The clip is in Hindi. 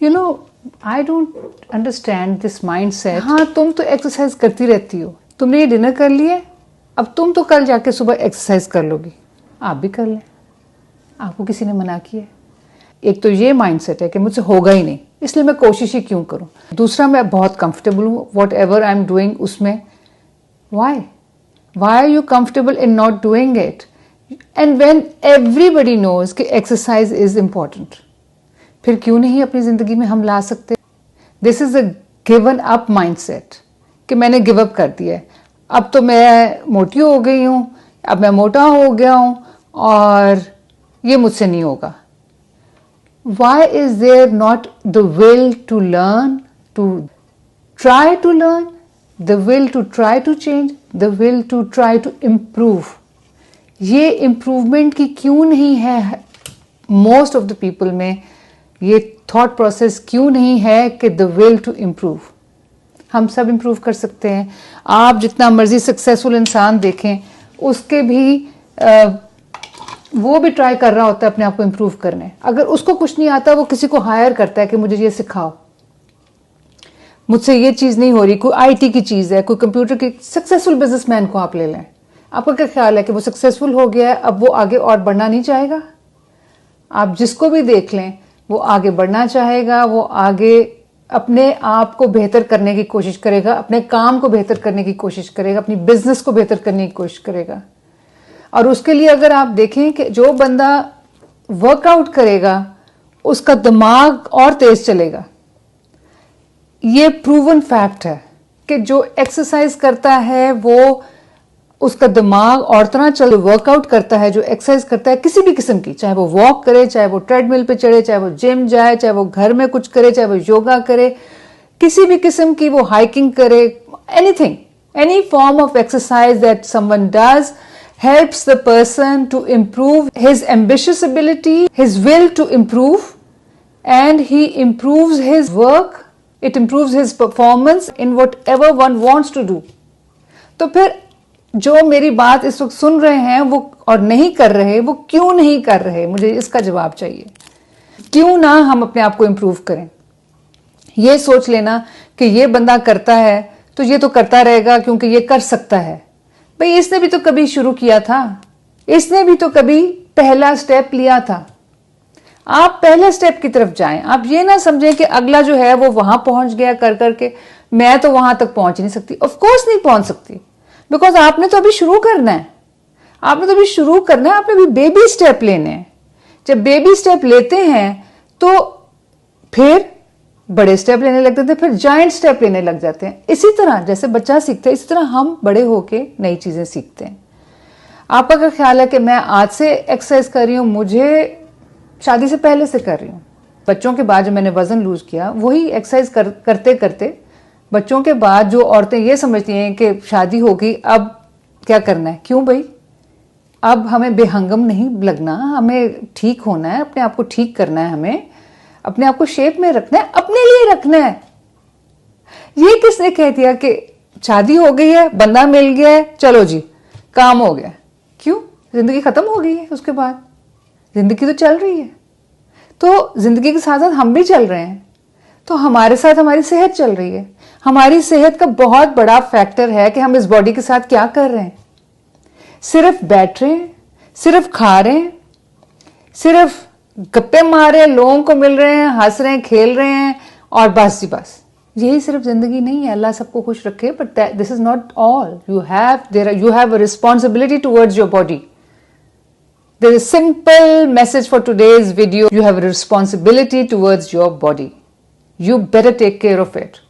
You know I don't understand this mindset. हाँ, तुम तो एक्सरसाइज करती रहती हो, तुमने ये डिनर कर लिया, अब तुम तो कल जाके सुबह एक्सरसाइज कर लोगी, आप भी कर लें, आपको किसी ने मना किया? एक तो ये माइंडसेट है कि मुझसे होगा ही नहीं, इसलिए मैं कोशिश ही क्यों करूं। दूसरा, मैं बहुत कंफर्टेबल हूँ whatever I am doing उसमें। Why are you comfortable in not doing it? And when everybody knows कि एक्सरसाइज इज इंपॉर्टेंट, फिर क्यों नहीं अपनी जिंदगी में हम ला सकते? This is a given up mindset कि मैंने गिव अप कर दिया है, अब तो मैं मोटी हो गई हूँ, अब मैं मोटा हो गया हूँ और ये मुझसे नहीं होगा। Why is there not the will to learn, to try to learn, the will to try to change, the will to try to improve? ये improvement की क्यों नहीं है most of the people में? ये thought process क्यों नहीं है कि the will to improve? हम सब improve कर सकते हैं। आप जितना मर्जी सक्सेसफुल इंसान देखें, उसके भी वो भी ट्राई कर रहा होता है अपने आप को इम्प्रूव करने। अगर उसको कुछ नहीं आता, वो किसी को हायर करता है कि मुझे ये सिखाओ, मुझसे ये चीज़ नहीं हो रही। कोई आईटी की चीज़ है, कोई कंप्यूटर की, सक्सेसफुल बिजनेसमैन को आप ले लें, आपका क्या ख्याल है कि वो सक्सेसफुल हो गया है, अब वो आगे और बढ़ना नहीं चाहेगा? आप जिसको भी देख लें, वो आगे बढ़ना चाहेगा, वो आगे अपने आप को बेहतर करने की कोशिश करेगा, अपने काम को बेहतर करने की कोशिश करेगा, अपनी बिजनेस को बेहतर करने की कोशिश करेगा। और उसके लिए अगर आप देखें कि जो बंदा वर्कआउट करेगा उसका दिमाग और तेज चलेगा। ये प्रूवन फैक्ट है कि जो एक्सरसाइज करता है वो उसका दिमाग और तरह चल, वर्कआउट करता है, जो एक्सरसाइज करता है किसी भी किस्म की, चाहे वो वॉक करे, चाहे वो ट्रेडमिल पे चढ़े, चाहे वो जिम जाए, चाहे वो घर में कुछ करे, चाहे वो योगा करे, किसी भी किस्म की वो हाइकिंग करे, anything, any form of exercise that someone does helps the person to improve his ambitious ability, his will to improve, and he improves his work, it improves his performance in whatever one wants to do. तो फिर जो मेरी बात इस वक्त सुन रहे हैं वो और नहीं कर रहे, वो क्यों नहीं कर रहे? मुझे इसका जवाब चाहिए। क्यों ना हम अपने आप को इम्प्रूव करें? ये सोच लेना कि ये बंदा करता है तो ये तो करता रहेगा क्योंकि ये कर सकता है। भाई, इसने भी तो कभी शुरू किया था, इसने भी तो कभी पहला स्टेप लिया था। आप पहले स्टेप की तरफ जाएं। आप ये ना समझें कि अगला जो है वो वहां पहुंच गया कर करके, मैं तो वहां तक पहुंच नहीं सकती। ऑफ कोर्स नहीं पहुंच सकती, बिकॉज आपने तो अभी शुरू करना है, आपने तो अभी शुरू करना है, आपने अभी बेबी स्टेप लेने हैं। जब बेबी स्टेप लेते हैं तो फिर बड़े स्टेप लेने लगते थे, फिर जायंट स्टेप लेने लग जाते हैं। इसी तरह जैसे बच्चा सीखता है, इसी तरह हम बड़े होके नई चीजें सीखते हैं। आपका क्या ख्याल है कि मैं आज से एक्सरसाइज कर रही हूँ, मुझे शादी से पहले से कर रही हूँ। बच्चों के बाद जो मैंने वजन लूज किया, वही एक्सरसाइज करते करते बच्चों के बाद जो औरतें ये समझती हैं कि शादी हो गई अब क्या करना है, क्यों भाई, अब हमें बेहंगम नहीं लगना, हमें ठीक होना है, अपने आप को ठीक करना है, हमें अपने आप को शेप में रखना है, अपने लिए रखना है। ये किसने कह दिया कि शादी हो गई है, बंदा मिल गया है, चलो जी काम हो गया? क्यों? जिंदगी खत्म हो गई है, उसके बाद जिंदगी तो चल रही है। तो जिंदगी के साथ साथ हम भी चल रहे हैं, तो हमारे साथ हमारी सेहत चल रही है। हमारी सेहत का बहुत बड़ा फैक्टर है कि हम इस बॉडी के साथ क्या कर रहे हैं। सिर्फ बैठ रहे हैं, सिर्फ खा रहे हैं, सिर्फ गप्पे मार रहे हैं, लोगों को मिल रहे हैं, हंस रहे हैं, खेल रहे हैं और बस जी बस, यही सिर्फ जिंदगी नहीं है। अल्लाह सबको खुश रखे, but this is not all. You have a responsibility towards your body. There is a simple message for today's video. You have a responsibility towards your body. You better take care of it.